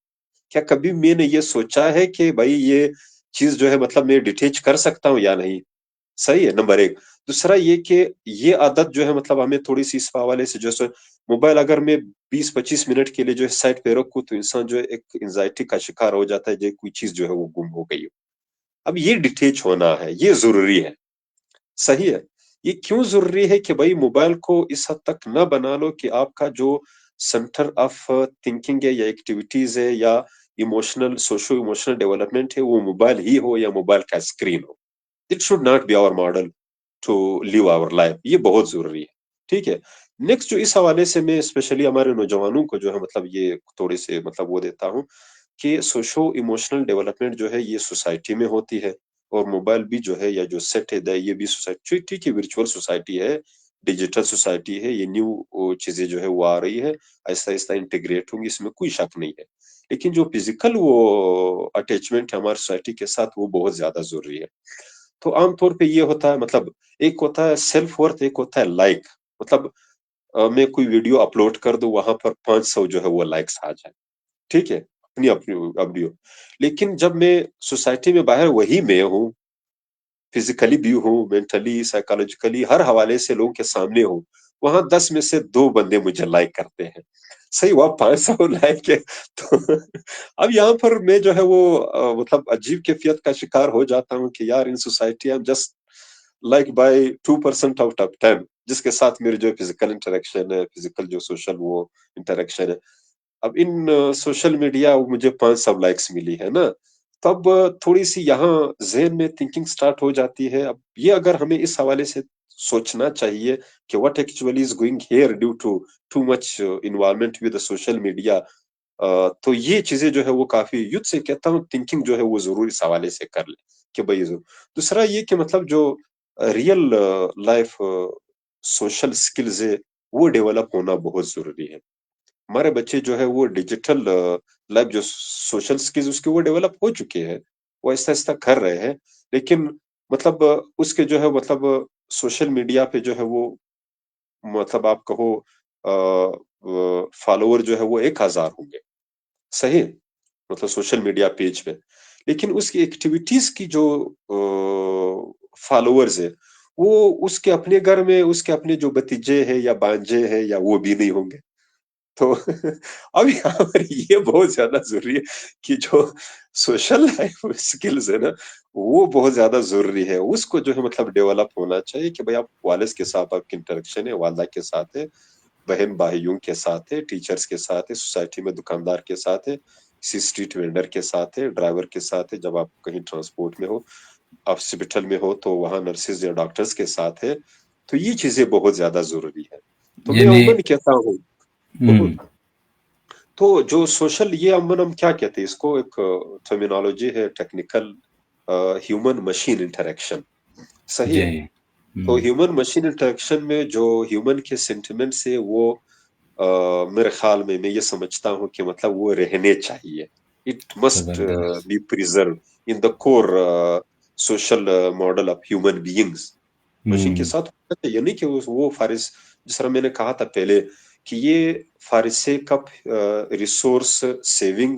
کیا کبھی میں نے یہ سوچا ہے کہ بھائی یہ چیز جو ہے مطلب میں ڈیٹیچ کر سکتا ہوں یا نہیں؟ صحیح ہے، نمبر ایک. دوسرا یہ کہ یہ عادت جو ہے مطلب ہمیں تھوڑی سی اس حوالے سے جو ہے موبائل اگر میں 20-25 منٹ کے لیے جو ہے سائڈ پہ رکھوں تو انسان جو ہے ایک انزائٹی کا شکار ہو جاتا ہے جو کوئی چیز جو ہے وہ گم ہو گئی ہو. اب یہ ڈیٹیچ ہونا ہے، یہ ضروری ہے. صحیح ہے. یہ کیوں ضروری ہے کہ بھائی موبائل کو اس حد تک نہ بنا لو کہ آپ کا جو سینٹر آف تھنکنگ ہے یا ایکٹیویٹیز ہے یا سوشو ایموشنل ڈیولپمنٹ ہے وہ موبائل ہی ہو یا موبائل کا اسکرین ہو. It should not be our model to live our life. یہ بہت ضروری ہے. ٹھیک ہے. نیکسٹ جو اس حوالے سے میں اسپیشلی ہمارے نوجوانوں کو جو ہے مطلب یہ تھوڑے سے مطلب وہ دیتا ہوں کہ سوشو ایموشنل ڈیولپمنٹ جو ہے یہ سوسائٹی میں ہوتی ہے، اور موبائل بھی جو ہے یا جو سیٹ ہے یہ بھی سوسائٹی، ٹھیک ہے ورچوئل سوسائٹی ہے، ڈیجیٹل سوسائٹی ہے، یہ نیو چیزیں جو ہے وہ آ رہی ہے، آہستہ آہستہ انٹیگریٹ ہوں گی، اس میں کوئی شک نہیں ہے. لیکن جو فزیکل وہ اٹیچمنٹ ہے ہماری سوسائٹی کے ساتھ وہ بہت زیادہ ضروری ہے. تو عام طور پہ یہ ہوتا ہے مطلب ایک ہوتا ہے سیلف ورتھ، ایک ہوتا ہے لائک. مطلب میں کوئی ویڈیو اپلوڈ کر دوں وہاں پر 500 جو ہے وہ لائکس آ جائے، ٹھیک ہے، اپنی اپنی ویڈیو. لیکن جب میں سوسائٹی میں باہر وہی میں ہوں، فزیکلی بھی ہوں، مینٹلی سائیکالوجیکلی ہر حوالے سے لوگوں کے سامنے ہوں، وہاں 10 میں سے 2 بندے مجھے لائک کرتے ہیں. صحیح، وہ 500 لائک ہے. تو اب یہاں پر میں جو ہے وہ مطلب عجیب کیفیت کا شکار ہو جاتا ہوں کہ یار in society am just like by 2% out of 10 جس کے ساتھ میری جو فزیکل انٹریکشن ہے، فزیکل جو سوشل وہ انٹریکشن ہے. اب ان سوشل میڈیا مجھے 500 لائکس ملی ہے نا، تب تھوڑی سی یہاں ذہن میں تھنکنگ سٹارٹ ہو جاتی ہے. اب یہ اگر ہمیں اس حوالے سے سوچنا چاہیے کہ what actually is going here due to too much involvement with social media, تو یہ چیزیں جو ہے وہ کافی یوتھ سے کہتا ہوں تھنکنگ جو ہے وہ ضرور اس حوالے سے کر لے کہ بھائی ضرور. دوسرا یہ کہ مطلب جو ریئل لائف سوشل سکلز ہے وہ ڈیولپ ہونا بہت ضروری ہے. ہمارے بچے جو ہے وہ ڈیجیٹل لائف جو سوشل سکلز اس کے وہ ڈیولپ ہو چکے ہیں، وہ آہستہ آہستہ کر رہے ہیں. لیکن مطلب اس کے جو ہے مطلب سوشل میڈیا پہ جو ہے وہ مطلب آپ کہو فالوور جو ہے وہ 1000 ہوں گے، صحیح، مطلب سوشل میڈیا پیج پہ. لیکن اس کی ایکٹیویٹیز کی جو فالوورز ہے وہ اس کے اپنے گھر میں اس کے اپنے جو بتیجے ہیں یا بانجے ہیں یا وہ بھی نہیں ہوں گے. تو اب یہاں پر یہ بہت زیادہ ضروری ہے کہ جو سوشل لائف سکلز ہے نا وہ بہت زیادہ ضروری ہے. اس کو جو ہے مطلب ڈیولپ ہونا چاہیے کہ بھائی آپ والد کے ساتھ آپ کی انٹریکشن ہے، والدہ کے ساتھ ہے، بہن بھائیوں کے ساتھ ہے، ٹیچرز کے ساتھ ہے، سوسائٹی میں دکاندار کے ساتھ ہے، کسی اسٹریٹ وینڈر کے ساتھ ہے، ڈرائیور کے ساتھ ہے، جب آپ کہیں ٹرانسپورٹ میں ہو، آپ ہاسپٹل میں ہو تو وہاں نرسز یا ڈاکٹرز کے ساتھ ہے. تو یہ چیزیں بہت زیادہ ضروری ہے. تو میں یعنی عموماً کہتا ہوں تو جو سوشل یہ ہم کیا کہتے ہیں اس کو، ایک ٹرمینالوجی ہے ٹیکنیکل، ہیومن مشین انٹریکشن. صحیح ہے. جی تو ہیومن مشین انٹریکشن میں جو ہیومن کے سینٹیمنٹ سے وہ میرے خیال میں یہ سمجھتا ہوں کہ مطلب وہ رہنے چاہیے. اٹ مسٹ زبردست be preserved in the core social model of human beings. Machine کے ساتھ یہ نہیں کہ وہ فارس، جس طرح میں نے کہا تھا پہلے کہ یہ for sake of resource saving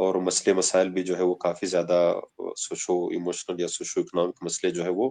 اور مسئلے مسائل بھی جو ہے وہ کافی زیادہ سوشو ایموشنل یا سوشو اکنامک مسئلے جو ہے وہ آ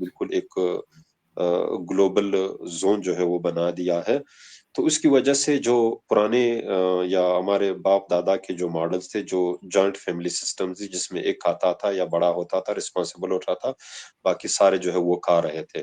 بالکل ایک گلوبل زون جو ہے وہ بنا دیا ہے. تو اس کی وجہ سے جو پرانے یا ہمارے باپ دادا کے جو ماڈلز تھے، جو جوائنٹ فیملی سسٹم تھی جس میں ایک کھاتا تھا یا بڑا ہوتا تھا، رسپانسبل ہوتا تھا، باقی سارے جو ہے وہ کھا رہے تھے.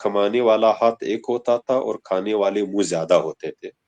کمانے والا ہاتھ ایک ہوتا تھا اور کھانے والے منہ زیادہ ہوتے تھے.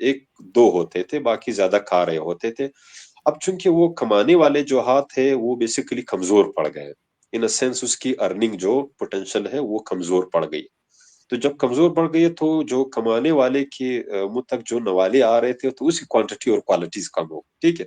ایک دو ہوتے تھے، باقی زیادہ کھا رہے ہوتے تھے. اب چونکہ وہ کمانے والے جو ہاتھ ہے وہ بیسیکلی کمزور پڑ گئے، ان اے سینس اس کی ارننگ جو پوٹینشل ہے وہ کمزور پڑ گئی. تو جب کمزور پڑ گئی تو جو کمانے والے کے منہ تک جو نوالے آ رہے تھے تو اس کی کوانٹٹی اور کوالٹیز کم ہو، ٹھیک ہے؟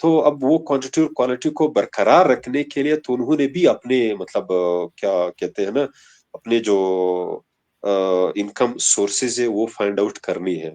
تو اب وہ کوانٹٹی اور کوالٹی کو برقرار رکھنے کے لیے تو انہوں نے بھی اپنے مطلب کیا کہتے ہیں نا، اپنے جو انکم سورسز ہے وہ فائنڈ آؤٹ کرنی ہے.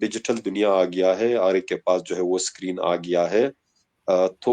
ڈیجیٹل دنیا آ گیا ہے، آر کے پاس جو ہے وہ اسکرین آ گیا ہے. تو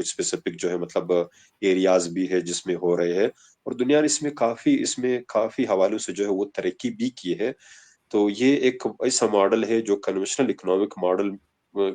اسپیسیفک جو ہے مطلب ایریاز بھی ہے جس میں ہو رہے ہیں، اور دنیا نے اس میں کافی حوالوں سے جو ہے وہ ترقی بھی کی ہے. تو یہ ایک ایسا ماڈل ہے جو کنونشنل اکنامک ماڈل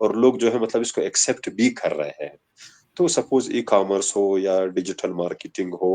اور لوگ جو ہے مطلب اس کو ایکسپٹ بھی کر رہے ہیں. تو سپوز ای کامرس ہو یا ڈیجیٹل مارکیٹنگ ہو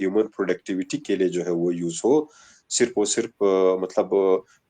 ہیومن پروڈکٹیوٹی کے لیے جو ہے وہ یوز ہو، صرف اور صرف مطلب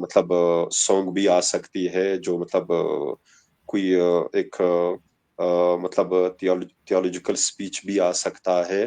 مطلب سانگ بھی آ سکتی ہے جو مطلب کوئی ایک مطلب تھیولوجیکل سپیچ بھی آ سکتا ہے،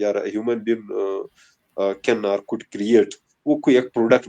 یا ہیومن بینگ کین اور کوڈ کریٹ، وہ کوئی ایک پروڈکٹ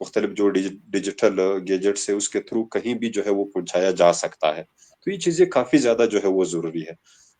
مختلف جو ڈیجیٹل گیجٹس ہے اس کے تھرو کہیں بھی جو ہے وہ پہنچایا جا سکتا ہے. تو یہ چیزیں کافی زیادہ جو ہے وہ ضروری ہے.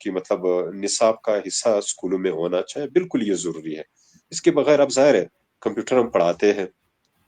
کی مطلب نصاب کا حصہ اسکولوں میں ہونا چاہیے، بالکل یہ ضروری ہے. اس کے بغیر اب ظاہر ہے کمپیوٹر ہم پڑھاتے ہیں،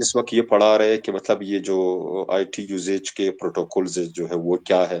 اس وقت یہ پڑھا رہے ہیں کہ مطلب یہ جو آئی ٹی یوزیج کے پروٹوکولز جو ہے وہ کیا ہے،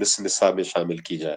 اس نصاب میں شامل کی جائے.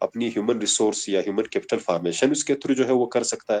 اپنی ہیومن ریسورس یا ہیومن کیپٹل فارمیشن اس کے تھرو جو ہے وہ کر سکتا ہے،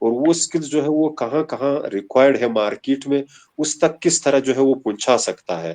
اور وہ سکل جو ہے وہ کہاں کہاں ریکوائرڈ ہے مارکیٹ میں، اس تک کس طرح جو ہے وہ پہنچا سکتا ہے.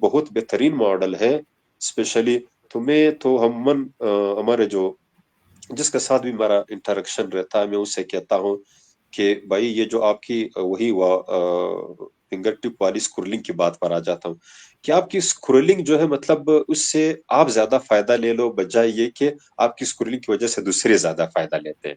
بہت بہترین ماڈل ہے. اسپیشلی تو میں تو ہمارے جو جس کے ساتھ بھی میرا انٹریکشن رہتا ہے میں اسے کہتا ہوں کہ بھائی یہ جو آپ کی وہی فنگر ٹپ والی اسکرولنگ کی بات پر آ جاتا ہوں کہ آپ کی اسکرولنگ جو ہے مطلب اس سے آپ زیادہ فائدہ لے لو بجائے یہ کہ آپ کی اسکرولنگ کی وجہ سے دوسرے زیادہ فائدہ لیتے ہیں.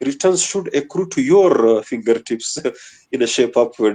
Returns should accrue to your finger tips in shape of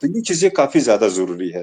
تو یہ چیزیں کافی زیادہ ضروری ہے.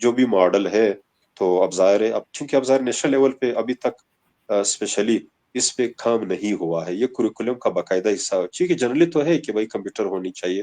جو بھی ماڈل ہے. تو اب ظاہر ہے اب چونکہ اب ظاہر نیشنل لیول پہ ابھی تک اسپیشلی اس پہ کام نہیں ہوا ہے، یہ کریکولم کا باقاعدہ حصہ ٹھیک ہے. جنرلی تو ہے کہ بھائی کمپیوٹر ہونی چاہیے،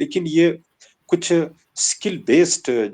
لیکن یہ کچھ اسکل بیسڈ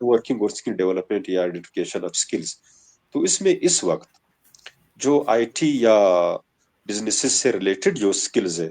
ورکنگ اور اسکل ڈیولپمنٹ یا آئیڈینٹیفکیشن آف اسکلز. تو اس میں اس وقت جو آئی ٹی یا بزنس سے ریلیٹڈ جو اسکلز ہے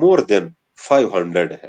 مور دین 500 ہے.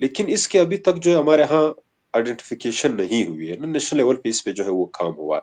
لیکن اس کے ابھی تک جو ہے ہمارے ہاں آئیڈینٹیفیکیشن نہیں ہوئی ہے نا نیشنل لیول پہ اس پہ جو ہے وہ کام ہوا ہے.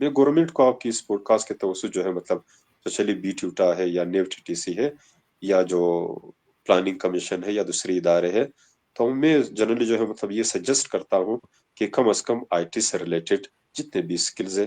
میں گورنمنٹ کو آپ کی اس پوڈ کاسٹ کے توسط جو ہے مطلب اسپیشلی بی ٹیوٹا ہے یا نیو ٹی ٹی سی ہے یا جو پلاننگ کمیشن ہے یا دوسری ادارے ہے، تو میں جنرلی جو ہے مطلب یہ سجیسٹ کرتا ہوں کہ کم از کم آئی ٹی سے ریلیٹڈ جتنے بھی اسکلز ہیں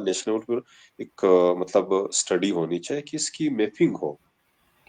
نیشنل پر ایک مطلب اسٹڈی ہونی چاہیے کہ اس کی میپنگ ہو.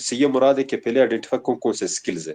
سے یہ مراد ہے کہ پہلے آئیڈینٹیفائی کون کون سے سکلز ہے.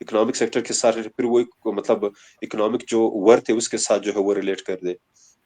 اکنامک سیکٹر کے ساتھ پھر وہ مطلب اکنامک جو ورتھ ہے اس کے ساتھ جو ہے وہ ریلیٹ کر دے.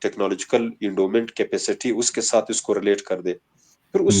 ٹیکنالوجیکل انڈومنٹ کیپیسٹی اس کے ساتھ اس کو ریلیٹ کر دے. پھر اس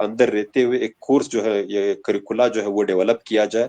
اندر رہتے ہوئے ایک کورس جو ہے یہ کریکولا جو ہے وہ ڈیولپ کیا جائے.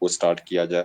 وہ اسٹارٹ کیا جائے.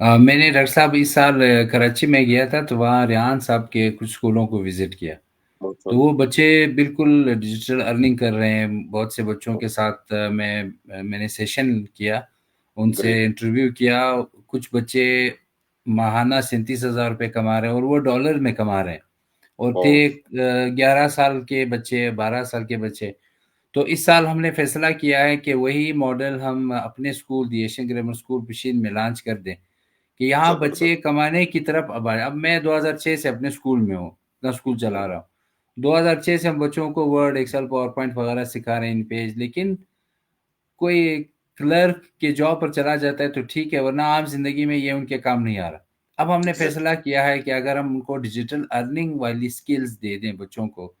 میں نے ڈاکٹر صاحب اس سال کراچی میں گیا تھا تو وہاں ریحان صاحب کے کچھ اسکولوں کو وزٹ کیا، تو وہ بچے بالکل ڈیجیٹل ارننگ کر رہے ہیں، بہت سے بچوں کے ساتھ میں نے سیشن کیا، ان سے گریٹ. انٹرویو کیا، کچھ بچے ماہانہ 37,000 روپے کما رہے ہیں اور وہ ڈالر میں کما رہے ہیں، اور تھے 11 سال کے بچے، 12 سال کے بچے۔ تو اس سال ہم نے فیصلہ کیا ہے کہ وہی ماڈل ہم اپنے اسکول دی ایشین گرامر اسکول پشین میں لانچ کر دیں کہ یہاں بچے زبردست. کمانے کی طرف اب آئے۔ اب میں 2006 سے اپنے اسکول میں ہوں، اپنا اسکول چلا رہا ہوں۔ 2006 سے ہم بچوں کو ورڈ، ایکسل، پاور پوائنٹ وغیرہ سکھا رہے ہیں، ان پیج، لیکن کوئی کلرک کے جاب پر چلا جاتا ہے تو ٹھیک ہے، ورنہ عام زندگی میں یہ ان کے کام نہیں آ رہا۔ اب ہم نے فیصلہ ایگزیکٹلی. کیا ہے کہ اگر ہم ان کو ڈیجیٹل ارننگ والی سکلز دے دیں بچوں کو،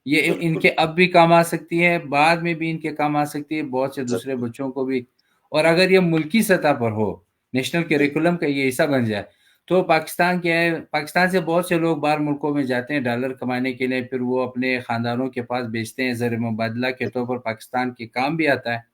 یہ ان بالکل. کے اب بھی کام آ سکتی ہے، بعد میں بھی ان کے کام آ سکتی ہے، بہت سے دوسرے ایگزیکٹلی. بچوں کو بھی۔ اور اگر یہ ملکی سطح پر ہو، نیشنل بالکل. کریکولم کا یہ حصہ بن جائے، تو پاکستان کیا ہے، پاکستان سے بہت سے لوگ باہر ملکوں میں جاتے ہیں ڈالر کمانے کے لیے، پھر وہ اپنے خاندانوں کے پاس بیچتے ہیں، زر مبادلہ کے طور پر پاکستان کے کام بھی آتا ہے۔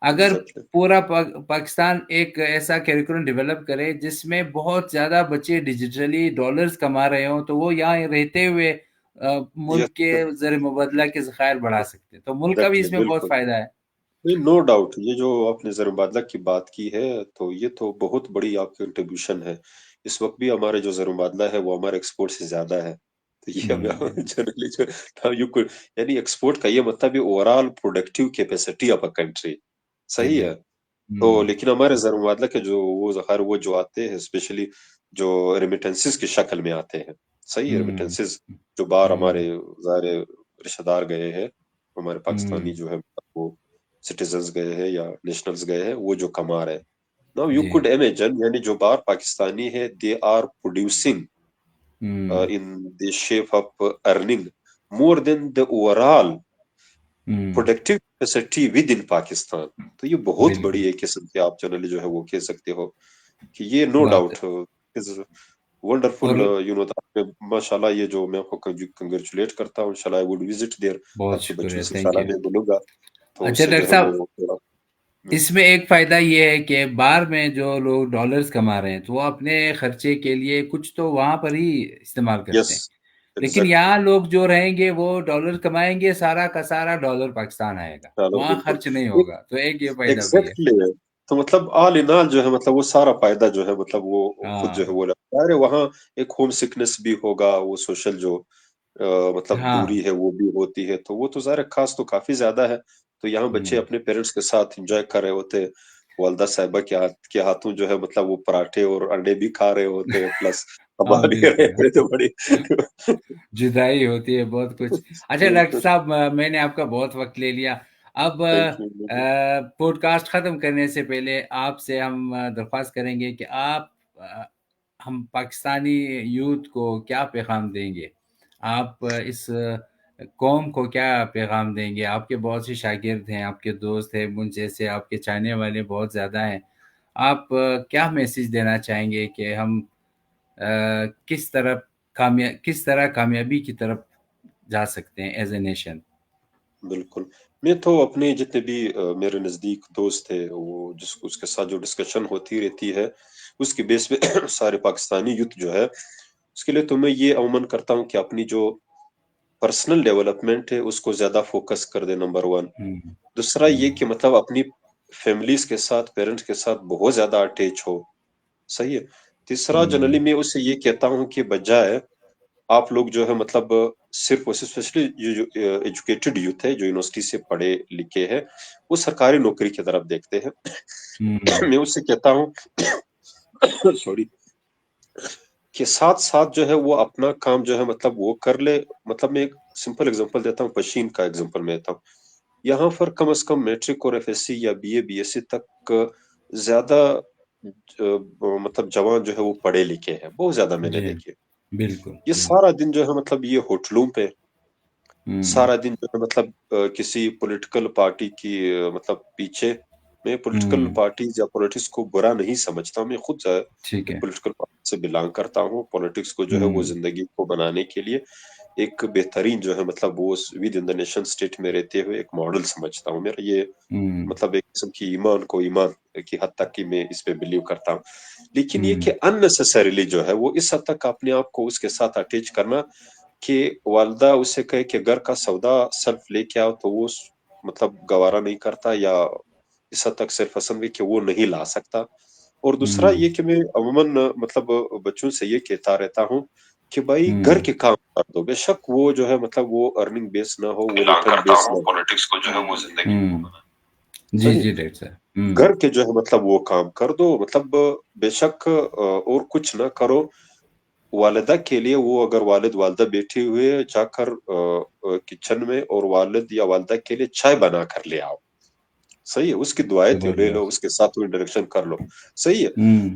اگر ایگزیکٹلی. پورا پاکستان ایک ایسا کریکولم ڈیولپ کرے جس میں بہت زیادہ بچے ڈیجیٹلی ڈالرز کما رہے ہوں، تو وہ یہاں رہتے ہوئے یس. ملک کے زر مبادلہ کے ذخائر بڑھا سکتے ہیں، تو ملک کا بھی ایگزیکٹلی. اس میں بہت بالکل. فائدہ ہے۔ نہیں، نو ڈاؤٹ یہ جو آپ نے زر مبادلہ کی بات کی ہے تو یہ تو بہت بڑی آپ کی کنٹریبیوشن ہے. اس وقت بھی ہمارے جو زر مبادلہ ہے وہ ہمارے ایکسپورٹ سے زیادہ ہے. تو یہ ہمیں جنرلی جو یعنی ایکسپورٹ کا یہ مطلب ہے overall productive capacity of a country. جی صحیح ہے. بالکل۔ تو لیکن ہمارے زر مبادلہ کے جو وہ ذخائر وہ جو آتے ہیں اسپیشلی جو ریمیٹنسز کی شکل میں آتے ہیں. صحیح ہے. ریمیٹنسز جو باہر ہمارے ظاہر رشتہ دار گئے ہیں، ہمارے پاکستانی جو ہے وہ سٹیزنز گئے ہیں یا نیشنلز گئے ہیں، وہ جو کما رہے ہیں. Now you G. could imagine یعنی جو باہر پاکستانی ہے they are producing in the shape of earning more than the overall productive capacity with in Pakistan. تو یہ بہت بڑی بالکل، ایک قسم کی آپ جنرلی جو ہے وہ کہہ سکتے ہو کہ یہ نو بات ہے۔ Doubt wonderful. اور ماشاء اللہ یہ جو میں آپ کو کنگریچولیٹ کرتا ہوں. انشاءاللہ I would visit there. بہت آپ کے بچوں شکریہ، سے تھینک انشاءاللہ یو۔ میں ملوں گا تو اس اچھا سے جو ڈاکٹر ہے صاحب، وہ تھوڑا اس میں ایک فائدہ یہ ہے کہ باہر میں جو لوگ ڈالرز کما رہے ہیں تو وہ اپنے خرچے کے لیے کچھ تو وہاں پر ہی استعمال یس. کرتے ہیں، لیکن ایگزیکٹلی. یہاں لوگ جو رہیں گے وہ ڈالر کمائیں گے، سارا کا سارا ڈالر پاکستان آئے گا، چلو وہاں بالکل خرچ نہیں ہوگا، تو ایک یہ فائدہ بھی ہے۔ ایگزیکٹلی. تو مطلب آل ان آل جو ہے مطلب وہ سارا فائدہ جو ہے مطلب وہ خود جو ہاں ہے وہ لگتا ہے. وہاں ایک ہوم سکنس بھی ہوگا، وہ سوشل جو مطلب ہاں۔ دوری ہے وہ بھی ہوتی ہے. تو وہ تو ظاہر خاص تو کافی زیادہ ہے. تو یہاں بچے ہوں۔ اپنے پیرنٹس کے ساتھ انجوائے کر رہے ہوتے. والدہ صاحبہ کے ہاتھوں جو ہے مطلب وہ پراٹھے اور انڈے بھی کھا رہے ہوتے پلس ہاں کما بھی رہے بالکل، ہوتے. تو بڑی جدائی ہوتی ہے بہت کچھ۔ اچھا ڈاکٹر صاحب، میں نے آپ کا بہت وقت لے لیا، اب تھینک یو. پوڈ کاسٹ ختم کرنے سے پہلے آپ سے ہم درخواست کریں گے کہ آپ ہم پاکستانی یوتھ کو کیا پیغام دیں گے؟ آپ اس قوم کو کیا پیغام دیں گے؟ آپ کے بہت سے شاگرد ہیں، آپ کے دوست ہیں، مجھ جیسے آپ کے چاہنے والے بہت زیادہ ہیں۔ آپ کیا میسیج دینا چاہیں گے کہ ہم کس طرح کامیابی کی طرف جا سکتے ہیں ایز اے نیشن؟ بالکل. میں تو اپنے جتنے بھی میرے نزدیک دوست تھے وہ اس کے ساتھ جو ڈسکشن ہوتی رہتی ہے اس کی بیس پہ سارے پاکستانی یوتھ جو ہے اس کے لیے تو میں یہ عموماً کرتا ہوں کہ اپنی جو پرسنل ڈیولپمنٹ ہے اس کو زیادہ فوکس کر دے. Number one. ہوں، دوسرا یہ ہوں، کہ مطلب اپنی فیملیز کے ساتھ پیرنٹس کے ساتھ بہت زیادہ اٹیچ ہو. صحیح ہے. تیسرا ہوں، جنرلی میں اسے یہ کہتا ہوں کہ بجائے آپ لوگ جو ہے مطلب صرف اسپیشلی جو ایجوکیٹڈ یوتھ ہے جو یونیورسٹی سے پڑھے لکھے ہیں وہ سرکاری نوکری کی طرف دیکھتے ہیں. ہوں، میں اس سے کہتا ہوں سوری کہ ساتھ ساتھ جو ہے وہ اپنا کام جو ہے مطلب وہ کر لے. مطلب میں ایک سمپل اگزامپل دیتا ہوں, مشین کا اگزامپل میں دیتا ہوں. یہاں پر کم از کم میٹرک اور ایف ایس سی یا B A B S C تک زیادہ مطلب جوان جو ہے وہ پڑھے لکھے ہیں, بہت زیادہ میں نے جی دیکھے. بالکل یہ سارا دن جو ہے مطلب یہ ہوٹلوں پہ, سارا دن جو ہے مطلب کسی پولیٹیکل پارٹی کی مطلب پیچھے. میں پولیٹیکل پارٹیز یا پولیٹکس کو برا نہیں سمجھتا ہوں, میں خود ٹھیک ایک ہے. پولیٹیکل پارٹی سے بلانگ کرتا ہوں. پولیٹکس کو جو ہے وہ زندگی کو بنانے کے لیے ایک بہترین جو ہے مطلب وہ with in the nation state میں رہتے ہوئے ایک ماڈل سمجھتا ہوں. میرا یہ مطلب ایک قسم کی ایمان کی حد تک کی میں اس پہ بلیو کرتا ہوں. لیکن یہ کہ اننیسیسریلی جو ہے وہ اس حد تک اپنے آپ کو اس کے ساتھ اٹیچ کرنا کہ والدہ اسے کہے کہ گھر کا سودا سیلف لے کے آؤ تو وہ مطلب گوارا نہیں کرتا, یا اس حد تک سیلف پسند کہ وہ نہیں لا سکتا. اور دوسرا یہ کہ میں عموماً مطلب بچوں سے یہ کہتا رہتا ہوں کہ بھائی گھر کے کام کر دو, بے شک وہ جو ہے مطلب وہ ارننگ بیس نہ ہو, وہ ریٹرن بیس نہ ہو. پالیٹکس کو جو ہے وہ زندگی جی صحیح, جی ڈاکٹر صاحب. گھر کے جو ہے مطلب وہ کام کر دو, مطلب بے شک اور کچھ نہ کرو. والدہ کے لیے وہ اگر والد والدہ بیٹھے ہوئے جا کر کچن میں اور والد یا والدہ کے لیے چائے بنا کر لے آؤ, صحیح ہے, اس کی دعائیں تو لے لو, اس کے ساتھ انٹریکشن کر لو, صحیح ہے.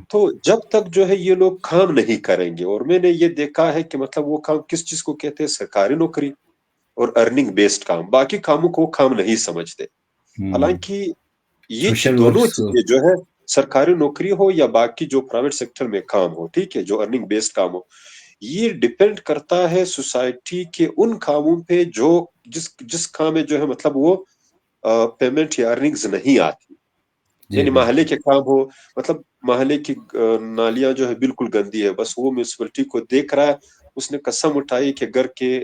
تو جب تک جو ہے یہ لوگ کام نہیں کریں گے, اور میں نے یہ دیکھا ہے کہ مطلب وہ کام کس چیز کو کہتے ہیں, سرکاری نوکری اور ارننگ بیسڈ کام, باقی کاموں کو وہ کام نہیں سمجھتے. حالانکہ یہ سوشل دونوں ورکس کو چیزیں جو ہے سرکاری نوکری ہو یا باقی جو پرائیویٹ سیکٹر میں کام ہو, ٹھیک ہے, جو ارننگ بیسڈ کام ہو, یہ ڈیپینڈ کرتا ہے سوسائٹی کے ان کاموں پہ جو جس کام میں جو ہے مطلب وہ پیمنٹ یا ارننگز نہیں آتی. جی یعنی محلے بالکل کے کام ہو, مطلب محلے کی نالیاں جو ہے بالکل گندی ہے, بس وہ میونسپلٹی کو دیکھ رہا ہے, اس نے قسم اٹھائی کہ گھر کے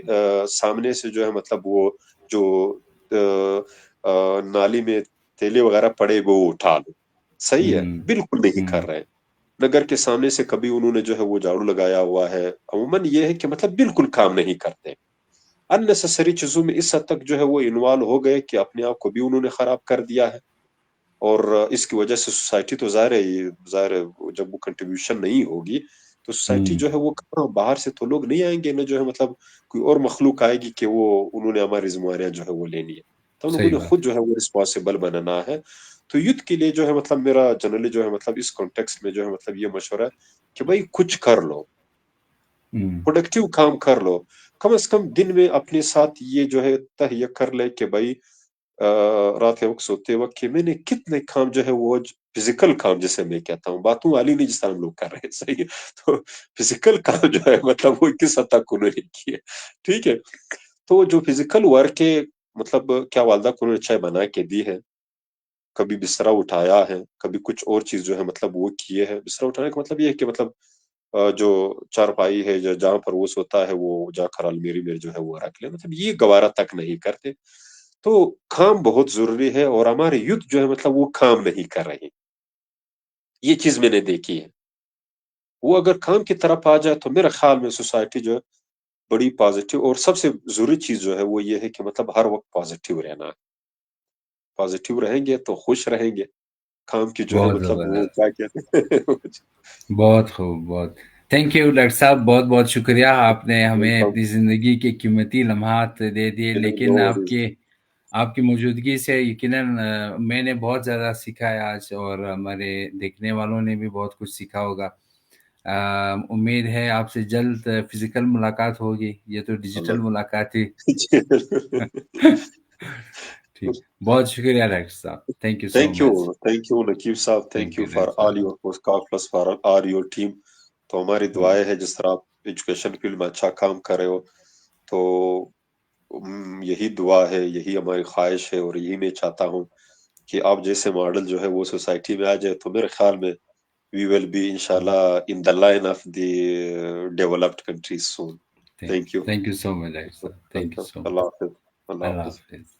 سامنے سے جو ہے مطلب وہ جو نالی میں تیلے وغیرہ پڑے وہ اٹھا لو. صحیح ہے, بالکل نہیں کر رہے. نگر کے سامنے سے کبھی انہوں نے جو ہے وہ جھاڑو لگایا ہوا ہے. عموماً یہ ہے کہ مطلب بالکل کام نہیں کرتے. اننیسیسری چیزوں میں اس حد تک جو ہے وہ انوالو ہو گئے کہ اپنے آپ کو بھی انہوں نے خراب کر دیا ہے. اور اس کی وجہ سے سوسائٹی تو ظاہر ہے جب وہ کنٹریبیوشن نہیں ہوگی تو سوسائٹی جو ہے وہ باہر سے تو لوگ نہیں آئیں گے, نہ جو ہے مطلب کوئی اور مخلوق آئے گی کہ وہ انہوں نے ہماری ذمہ داریاں جو ہے وہ لینی ہے. تو لوگوں صحیح نے بات خود جو ہے وہ رسپانسبل بننا ہے. تو یوتھ کے لیے جو ہے مطلب میرا جنرلی جو ہے مطلب اس کانٹیکسٹ میں جو ہے مطلب یہ مشورہ ہے کہ بھائی کچھ کر لو, پروڈکٹیو کام کر لو. کم از کم دن میں اپنے ساتھ یہ جو ہے تہیہ کر لے کہ بھائی رات کے وقت سوتے وقت کہ میں نے کتنے کام جو ہے وہ فزیکل کام جسے میں کہتا ہوں, باتوں والی نہیں جس طرح ہم لوگ کر رہے ہیں, صحیح ہے, تو فزیکل کام جو ہے مطلب وہ کس حد تک انہوں نے کیے, ٹھیک ہے. تو جو فزیکل ورک ہے مطلب کیا والدہ کو انہوں نے چائے بنا کے دی ہے, کبھی بسترا اٹھایا ہے, کبھی کچھ اور چیز جو ہے مطلب وہ کیے ہے. بسترا اٹھانے کا مطلب یہ ہے کہ مطلب جو چارپائی ہے جہاں پر وہ سوتا ہے وہ جا کر المیری میں جو ہے وہ رکھ لے, مطلب یہ گوارا تک نہیں کرتے. تو کام بہت ضروری ہے, اور ہمارے یوتھ جو ہے مطلب وہ کام نہیں کر رہے. یہ چیز میں نے دیکھی ہے. وہ اگر کام کی طرف آ جائے تو میرے خیال میں سوسائٹی جو ہے بڑی پازیٹیو, اور سب سے ضروری چیز جو ہے وہ یہ ہے کہ مطلب ہر وقت پازیٹیو رہنا ہے. پازیٹیو رہیں گے تو خوش رہیں گے. کام کی جو ہے بہت مطلب وہ زبردست, کیا کہتے ہیں. بہت خوب, بہت تھینک یو ڈاکٹر صاحب, بہت بہت شکریہ, آپ نے ہمیں اپنی زندگی کے قیمتی لمحات دے دیے. لیکن آپ کی موجودگی سے یقیناً میں نے بہت زیادہ سیکھا ہے آج, اور ہمارے دیکھنے والوں نے بھی بہت کچھ سیکھا ہوگا. امید ہے آپ سے جلد فزیکل ملاقات ہوگی, یہ تو ڈیجیٹل ملاقات تھی. ٹھیک, بہت شکریہ ڈاکٹر صاحب, thank you so much. Thank you Naqeeb صاحب, thank you for all your کافلس فار آل یور ٹیم. تو ہماری دعائیں ہے جس طرح آپ ایجوکیشن فیلڈ میں اچھا کام کر رہے ہو, تو یہی دعا ہے, یہی ہماری خواہش ہے, اور یہی میں چاہتا ہوں کہ آپ جیسے ماڈل جو ہے وہ سوسائٹی میں آ جائے. تو میرے خیال میں we will be inshallah in the line of the developed countries soon. Thank you. Thank you so much, doctor صاحب, thank you so much. اللہ حافظ. اللہ اللہ حافظ. حافظ.